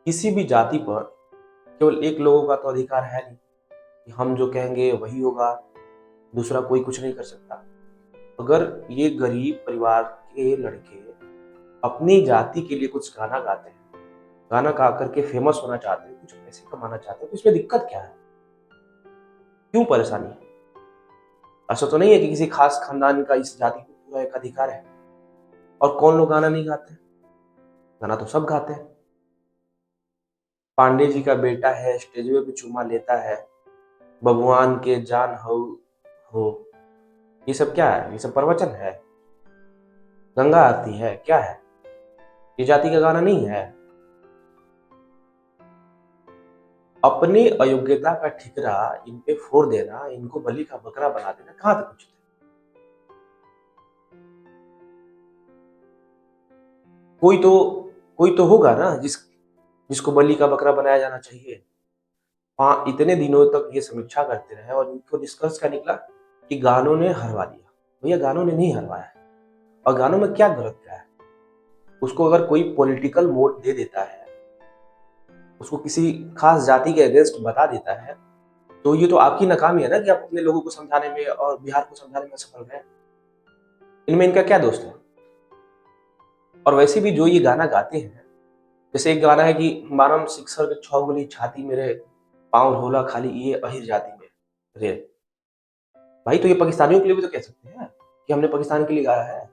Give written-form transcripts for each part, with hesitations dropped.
किसी भी जाति पर केवल एक लोगों का तो अधिकार है नहीं कि हम जो कहेंगे वही होगा, दूसरा कोई कुछ नहीं कर सकता। अगर ये गरीब परिवार के लड़के अपनी जाति के लिए कुछ गाना गाते हैं, गाना गा करके फेमस होना चाहते हैं, कुछ पैसे कमाना चाहते हैं, तो इसमें दिक्कत क्या है? क्यों परेशानी है? ऐसा तो नहीं है कि किसी खास खानदान का इस जाति को पूरा एक अधिकार है। और कौन लोग गाना नहीं गाते? गाना तो सब गाते हैं। पांडे जी का बेटा है, स्टेजवे पे चुम्मा लेता है, बबुआन के जान हो। ये सब क्या है? ये सब प्रवचन है? गंगा आरती है? क्या है? ये जाति का गाना नहीं है। अपनी अयोग्यता का ठिकरा इन पे फोड़ देना, इनको बलि का बकरा बना देना, कहां तक उचित है? कोई तो कोई तो होगा ना जिसको बलि का बकरा बनाया जाना चाहिए। हाँ, इतने दिनों तक ये समीक्षा करते रहे और इनको निष्कर्ष क्या निकला कि गानों ने हरवा दिया। भैया, गानों ने नहीं हरवाया है। और गानों में क्या गलत क्या है? उसको अगर कोई पॉलिटिकल मोड दे देता है, उसको किसी खास जाति के अगेंस्ट बता देता है, तो ये तो आपकी नाकामी है ना कि आप अपने लोगों को समझाने में और बिहार को समझाने में सफल रहे। इनमें इनका क्या दोस्त है? और वैसे भी जो ये गाना गाते हैं, जैसे एक गाना है कि मारम सिक्सर के 6 गोली छाती मेरे, पाँव ढोला खाली ये अहिर जाति में रे। भाई, तो ये पाकिस्तानियों के लिए भी तो कह सकते हैं कि हमने पाकिस्तान के लिए गाया है।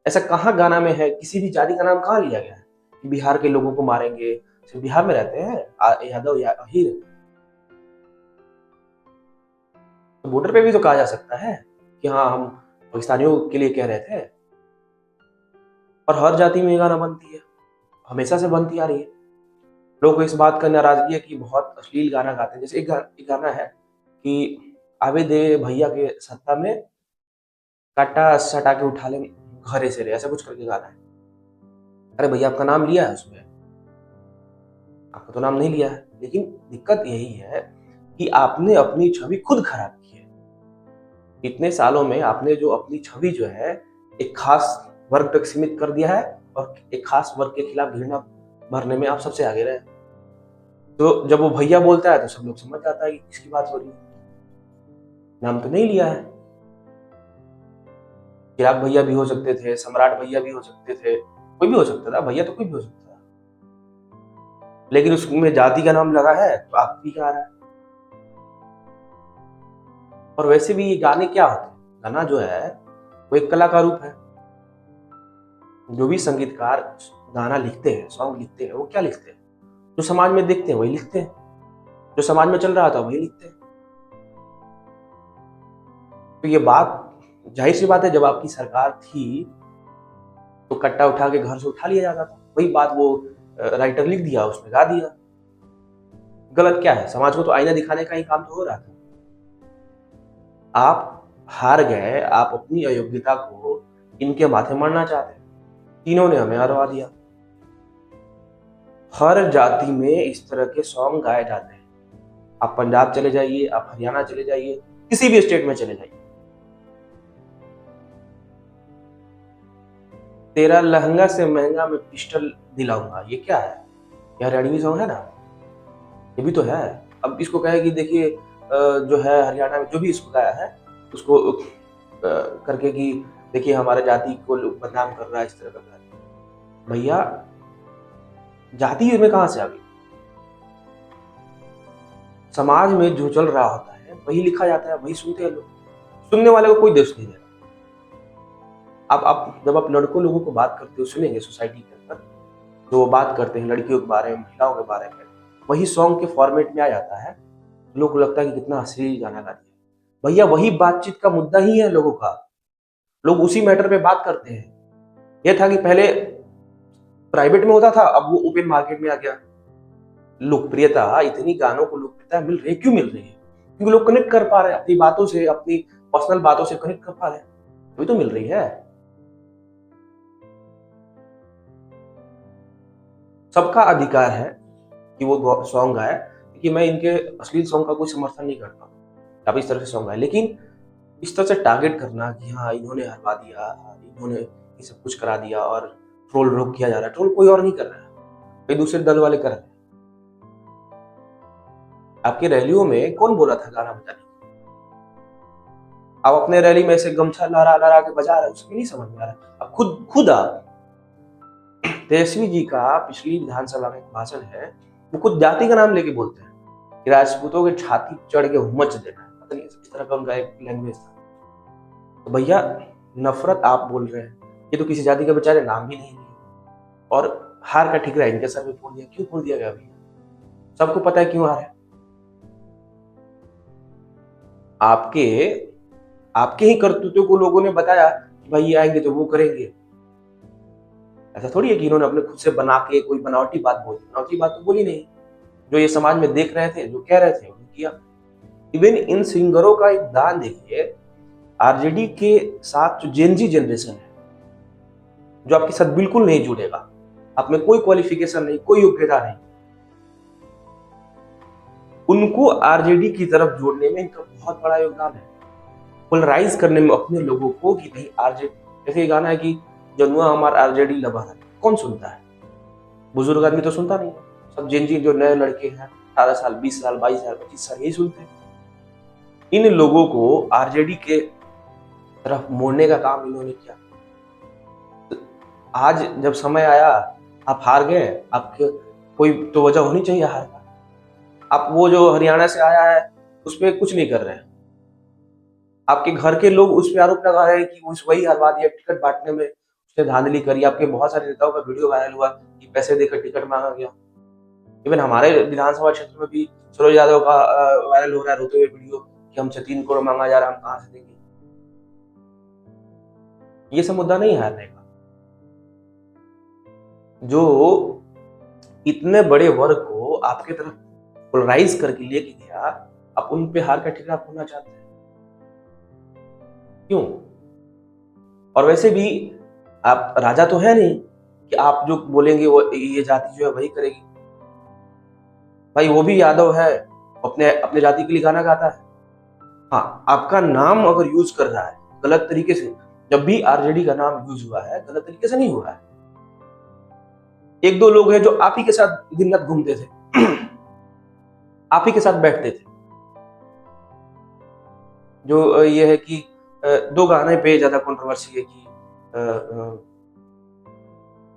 ऐसा कहाँ गाना में है? किसी भी जाति का नाम कहाँ लिया गया है कि बिहार के लोगों को मारेंगे? सिर्फ बिहार में रहते हैं यादव या अहिर। तो बॉर्डर पे भी तो कहा जा सकता है कि हाँ, हम पाकिस्तानियों के लिए कह रहे थे। और हर जाति में ये गाना बनती है, हमेशा से बनती आ रही है। लोगों को इस बात का नाराजगी है कि बहुत अश्लील गाना गाते हैं। जैसे एक गाना है कि आवे दे भैया के सत्ता में, काटा सटा के उठा ले घरे से रे, ऐसा कुछ करके गाना है। अरे भैया, आपका नाम लिया है उसमें? आपका तो नाम नहीं लिया है। लेकिन दिक्कत यही है कि आपने अपनी छवि खुद खराब की है। इतने सालों में आपने जो अपनी छवि जो है एक खास वर्ग तक सीमित कर दिया है, और एक खास वर्ग के खिलाफ घृणा भरने में आप सबसे आगे रहे। तो जब वो भैया बोलता है तो सब लोग समझ जाता है कि किसकी बात हो रही है। नाम तो नहीं लिया है। चिराग भैया भी हो सकते थे, सम्राट भैया भी हो सकते थे, कोई भी हो सकता था। भैया तो कोई भी हो सकता था। लेकिन उसमें जाति का नाम लगा है तो आप भी क्या आ रहा है? और वैसे भी ये गाने क्या होते हैं? गाना जो है वो एक कला का रूप है। जो भी संगीतकार गाना लिखते हैं, सॉन्ग लिखते हैं, वो क्या लिखते हैं? जो समाज में देखते हैं वही लिखते हैं। जो समाज में चल रहा था वही लिखते हैं। तो ये बात जाहिर सी बात है, जब आपकी सरकार थी तो कट्टा उठा के घर से उठा लिया जाता था। वही बात वो राइटर लिख दिया, उसने गा दिया। गलत क्या है? समाज को तो आईना दिखाने का ही काम तो हो रहा था। आप हार गए, आप अपनी अयोग्यता को इनके माथे मारना चाहते हैं। तीनों ने हमें हरवा दिया। हर जाति में इस तरह के सॉन्ग गाए जाते हैं। आप पंजाब चले जाइए, आप हरियाणा चले जाइए, किसी भी स्टेट में चले जाइए। तेरा लहंगा से महंगा मैं पिस्टल दिलाऊंगा, ये क्या है? ये हरियाणवी सॉन्ग है ना? ये भी तो है। अब इसको कहे कि देखिए जो है हरियाणा में जो भी इसको गाया है उसको करके कि देखिए हमारे जाति को लोग बदनाम कर रहा है, इस तरह कर रहा है। भैया, जाति में कहां से आ गई? समाज में जो चल रहा होता है वही लिखा जाता है, वही सुनते हैं लोग। सुनने वाले को कोई दोष नहीं देता। आप जब आप लड़कों लोगों को बात करते हो, सुनेंगे सोसाइटी के अंदर जो वो बात करते हैं लड़कियों के बारे में, महिलाओं के बारे में, वही सॉन्ग के फॉर्मेट में आ जाता है। लोगों को लगता है कि कितना अश्लील गाना गा दिया। भैया, वही बातचीत का मुद्दा ही है लोगों का। लोग उसी मैटर पे बात करते हैं। यह था कि पहले प्राइवेट में होता था, अब वो ओपन मार्केट में आ गया। लोकप्रियता, इतनी गानों को लोकप्रियता मिल रही है, क्यों मिल रही है? क्योंकि लोग कनेक्ट कर पा रहे हैं अपनी बातों से, अपनी पर्सनल बातों से कनेक्ट कर पा रहे हैं, वही तो मिल रही है। सबका अधिकार है कि वो सॉन्ग गाए, कि मैं इनके अश्लील सॉन्ग का कोई समर्थन नहीं करता। आप इस तरह से सॉन्ग गाए, लेकिन इस तरह से टारगेट करना कि हाँ इन्होंने हरवा दिया, इन्होंने ये सब कुछ करा दिया, और ट्रोल रोक किया जा रहा है। ट्रोल कोई और नहीं कर रहा है। कई दूसरे दल वाले कर रहे हैं। आपकी रैलियों में कौन बोला था गाना बजाने? आप अपने रैली में ऐसे गमछा लहरा लहरा के बजा रहे, उसमें नहीं समझ में आ रहा। अब खुद आप तेजस्वी जी का पिछली विधानसभा में भाषण है, वो खुद जाति का नाम लेके बोलते हैं कि राजपूतों के छाती चढ़ के हुमच देना, पता नहीं इस तरह का उनका एक लैंग्वेज था। तो भैया नफरत आप बोल रहे हैं, ये तो किसी जाति का बेचारे नाम भी नहीं लिए, और हार का ठिकरा इनके सर में फोड़ दिया। क्यों फोड़ दिया गया भैया? सबको पता है क्यों हार है। आपके ही करतूतों को लोगों ने बताया कि भाई ये आएंगे तो वो करेंगे। ऐसा थोड़ी है कि इन्होंने अपने खुद से बना के कोई बनावटी बात बोली। बनावटी बात तो बोली नहीं, जो ये समाज में देख रहे थे, जो कह रहे थे, उन्होंने किया। इवन इन सिंगरों का एक दान देखिए, आरजेडी के साथ जो जेनजी जनरेशन है, जो आपके साथ बिल्कुल नहीं जुड़ेगा, आप में कोई क्वालिफिकेशन नहीं, कोई योग्यता नहीं, उनको आरजेडी की तरफ जोड़ने में इनका बहुत बड़ा योगदान है। पोलराइज करने में अपने लोगों को कि भाई आरजेडी, जैसे ये गाना है कि जनुआ हमार आरजेडी लवर है, कौन सुनता है? बुजुर्ग आदमी तो सुनता नहीं है। सब जेनजी जो नए लड़के हैं, 18 साल, 20 साल, 22 साल, 25 साल, यही सुनते हैं। इन लोगों को आरजेडी के तरफ मोड़ने का काम इन्होंने किया। आज जब समय आया, आप हार गए, आपके कोई तो वजह होनी चाहिए हार का। आप वो जो हरियाणा से आया है उस पर कुछ नहीं कर रहे हैं। आपके घर के लोग उस पर आरोप लगा रहे हैं कि उस वही हरवा दिया, टिकट बांटने में उसने धांधली करी। आपके बहुत सारे नेताओं का वीडियो वायरल हुआ कि पैसे देकर टिकट मांगा गया। इवन हमारे विधानसभा क्षेत्र में भी सरोज यादव का वायरल हो रहा है रोते हुए वीडियो कि हमसे 3 करोड़ मांगा जा रहा है, हम कहां से देंगे। ये सब मुद्दा नहीं है हारने का। जो इतने बड़े वर्ग को आपके तरफ पोलराइज करके लेके गया, आप उन पे हार का ठिकरा फोड़ना चाहते हैं, क्यों? और वैसे भी आप राजा तो है नहीं कि आप जो बोलेंगे वो ये जाति जो है वही करेगी। भाई वो भी यादव है, अपने अपने जाति के लिए गाना गाता है। हाँ, आपका नाम अगर यूज कर रहा है गलत तरीके से, जब भी आरजेडी का नाम यूज हुआ है गलत तरीके से नहीं हुआ है। एक दो लोग हैं जो आप ही के साथ दिन रात घूमते थे, आप ही के साथ बैठते थे। जो ये है कि दो गाने पे ज्यादा कंट्रोवर्सी है कि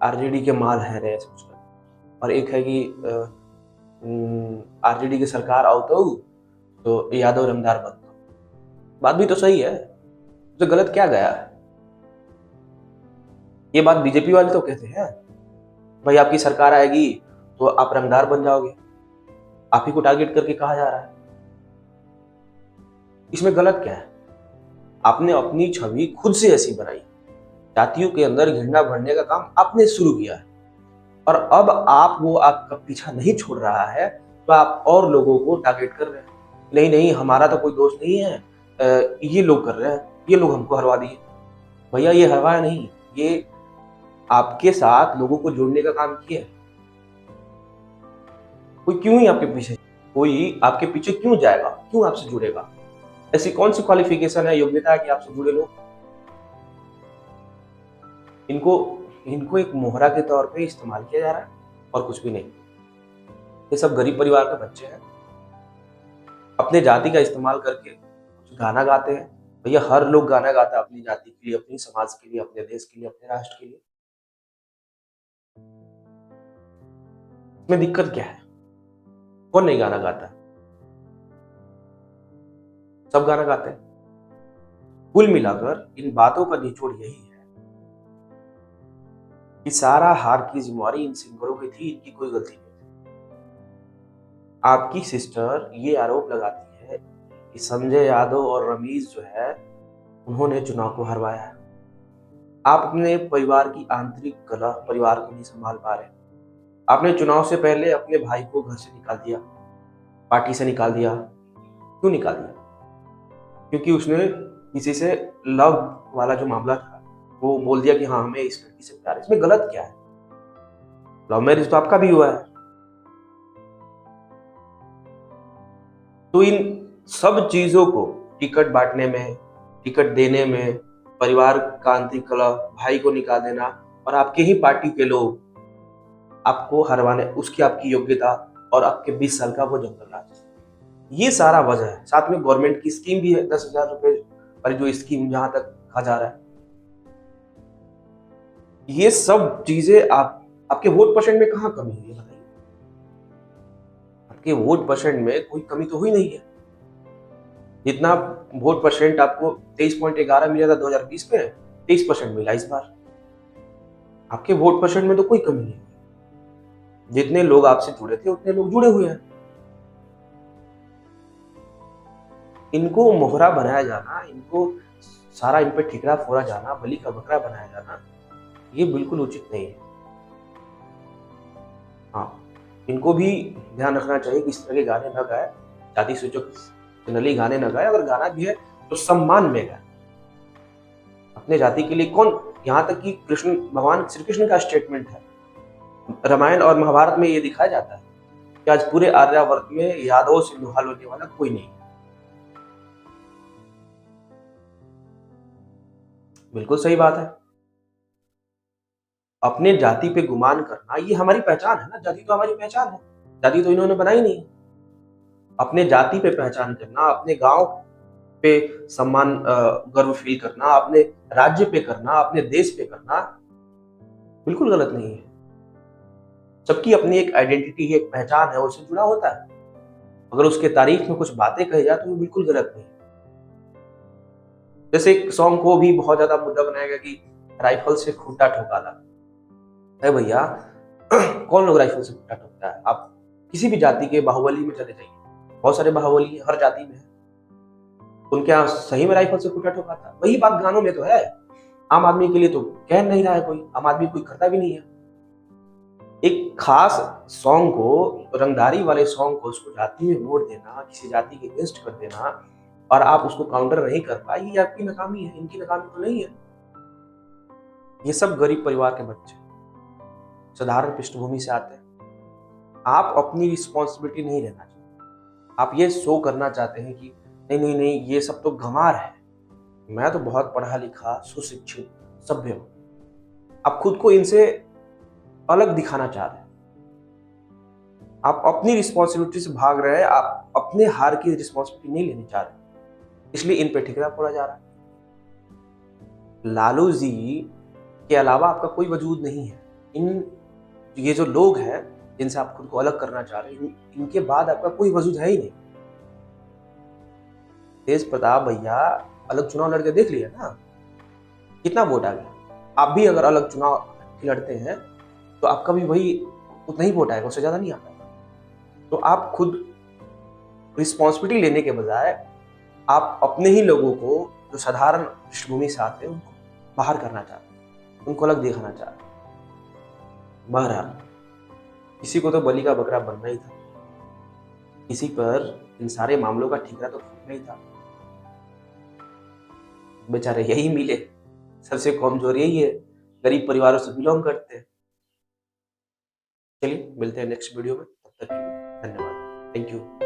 आरजेडी के माल है रे ऐसे कुछ, और एक है कि आरजेडी की सरकार आओ तो यादव रंगदार बन दो। बात भी तो सही है, तो गलत क्या गया है? ये बात बीजेपी वाले तो कहते हैं भाई आपकी सरकार आएगी तो आप रंगदार बन जाओगे, आप ही को टारगेट करके कहा जा रहा है। इसमें गलत क्या है? आपने अपनी छवि खुद से ऐसी बनाई, जातियों के अंदर घृणा भरने का काम आपने शुरू किया है, और अब आपका पीछा नहीं छोड़ रहा है तो आप और लोगों को टारगेट कर रहे हैं। नहीं नहीं, हमारा तो कोई दोष नहीं है, ये लोग कर रहे हैं, ये लोग हमको हरवा दिए। भैया ये हरवाया नहीं, ये आपके साथ लोगों को जोड़ने का काम किया है। कोई आपके पीछे क्यों जाएगा, क्यों आपसे जुड़ेगा? ऐसी कौन सी क्वालिफिकेशन है, योग्यता है कि आपसे जुड़े लोग? इनको एक मोहरा के तौर पे इस्तेमाल किया जा रहा है और कुछ भी नहीं। ये सब गरीब परिवार के बच्चे हैं, अपने जाति का इस्तेमाल करके गाना गाते हैं। भैया हर लोग गाना गाता है अपनी जाति के लिए, अपनी समाज के लिए, अपने देश के लिए, अपने राष्ट्र के लिए। इसमें दिक्कत क्या है? कौन नहीं गाना गाता? सब गाना गाते हैं। कुल मिलाकर इन बातों का निचोड़ यही है कि सारा हार की जिम्मेवारी इन सिंगरों की थी, इनकी कोई गलती नहीं। आपकी सिस्टर ये आरोप लगाती है कि संजय यादव और रमीज जो है उन्होंने चुनाव को हरवाया है। आप अपने परिवार की आंतरिक कलह परिवार को नहीं संभाल पा रहे। आपने चुनाव से पहले अपने भाई को घर से निकाल दिया, पार्टी से निकाल दिया। क्यों निकाल दिया? क्योंकि उसने किसी से लव वाला जो मामला था वो बोल दिया कि हाँ हमें इस लड़की से प्यार है। इसमें गलत क्या है? लव मैरिज तो आपका भी हुआ है। तो इन सब चीजों को टिकट बांटने में, टिकट देने में, परिवार का आंतरिक कलह, भाई को निकाल देना, और आपके ही पार्टी के लोग आपको हरवाने, उसकी आपकी योग्यता और आपके 20 साल का वो जंगल राज, ये सारा वजह है। साथ में गवर्नमेंट की स्कीम भी है, 10,000 रुपए वाली जो स्कीम जहां तक कहा जा रहा है, ये सब चीजें आपके वोट परसेंट में कहाँ कमी हुई है बताइए? आपके वोट परसेंट में कोई कमी तो हुई नहीं है। जितना वोट परसेंट आपको 23.11 मिला था 2020 में, 23% मिला इस बार। आपके वोट परसेंट में तो कोई कमी नहीं है। जितने लोग आपसे जुड़े थे उतने लोग जुड़े हुए हैं। इनको मोहरा बनाया जाना, इनको सारा इन पे ठिकरा फोड़ा जाना, बलि का बकरा बनाया जाना, ये बिल्कुल उचित नहीं है। हाँ, इनको भी ध्यान रखना चाहिए कि इस तरह के गाने न गाए, जाति सूचक जनरली गाने न गाए। अगर गाना भी है तो सम्मान में गाए। अपने जाति के लिए कौन, यहाँ तक कि कृष्ण, भगवान श्री कृष्ण का स्टेटमेंट है, रामायण और महाभारत में ये दिखाया जाता है कि आज पूरे आर्यावर्त में यादवों से लुहाल होने वाला कोई नहीं। बिल्कुल सही बात है। अपने जाति पे गुमान करना ये हमारी पहचान है ना, जाति तो हमारी पहचान है, जाति तो इन्होंने बनाई नहीं। अपने जाति पे पहचान करना, अपने गांव पे सम्मान, गर्व फील करना, अपने राज्य पे करना, अपने देश पे करना बिल्कुल गलत नहीं है। सबकी अपनी एक आइडेंटिटी है, एक पहचान है, उससे जुड़ा होता है। अगर उसके तारीफ में कुछ बातें कही जाए तो वो बिल्कुल गलत नहीं। जैसे एक सॉन्ग को भी बहुत ज्यादा मुद्दा बनाया गया कि राइफल से खूंटा ठोकाला है। भैया कौन लोग राइफल से खूंटा ठोकता है? आप किसी भी जाति के बाहुबली में चले जाइए, बहुत सारे बाहुबली हर जाति में है, उनके यहाँ सही में राइफल से खूंटा ठोकाता है। वही बात गानों में तो है। आम आदमी के लिए तो कह नहीं रहा है कोई, आम आदमी कोई करता भी नहीं है। एक खास सॉन्ग को, रंगदारी वाले सॉन्ग को, उसको जाति में वोट देना, किसी जाति के अगेंस्ट कर देना, और आप उसको काउंटर नहीं कर पाए, ये आपकी नाकामी है। इनकी नाकामी तो नहीं है। ये सब गरीब परिवार के बच्चे, साधारण पृष्ठभूमि से आते हैं। आप अपनी रिस्पॉन्सिबिलिटी नहीं लेना चाहते। आप ये शो करना चाहते हैं कि नहीं नहीं नहीं, ये सब तो गंवार है, मैं तो बहुत पढ़ा लिखा, सुशिक्षित, सभ्य हूं। आप खुद को इनसे अलग दिखाना चाह रहे हैं। आप अपनी रिस्पॉन्सिबिलिटी से भाग रहे हैं, आप अपने हार की रिस्पॉन्सिबिलिटी नहीं लेनी चाह रहे, इसलिए इन पे ठिकरा फोड़ा जा रहा है। लालू जी के अलावा आपका कोई वजूद नहीं है। ये जो लोग हैं जिनसे आप खुद को अलग करना चाह रहे हैं, इनके बाद आपका कोई वजूद है ही नहीं। तेज प्रताप भैया अलग चुनाव लड़के देख लिया ना, कितना वोट आ गया। आप भी अगर अलग चुनाव लड़ते हैं तो आपका भी वही उतना ही वोट आएगा, उससे ज्यादा नहीं आ पाएगा। तो आप खुद रिस्पॉन्सिबिलिटी लेने के बजाय आप अपने ही लोगों को, जो साधारण पृष्ठभूमि से आते हैं, उनको बाहर करना चाहते हैं, उनको अलग दिखाना चाहते हैं। बहरहाल, किसी को तो बलि का बकरा बनना ही था, किसी पर इन सारे मामलों का ठिकरा तो फूटना ही था। बेचारे यही मिले, सबसे कमजोर यही है, गरीब परिवारों से बिलोंग करते हैं। चलिए मिलते हैं नेक्स्ट वीडियो में, तब तक के लिए धन्यवाद, थैंक यू।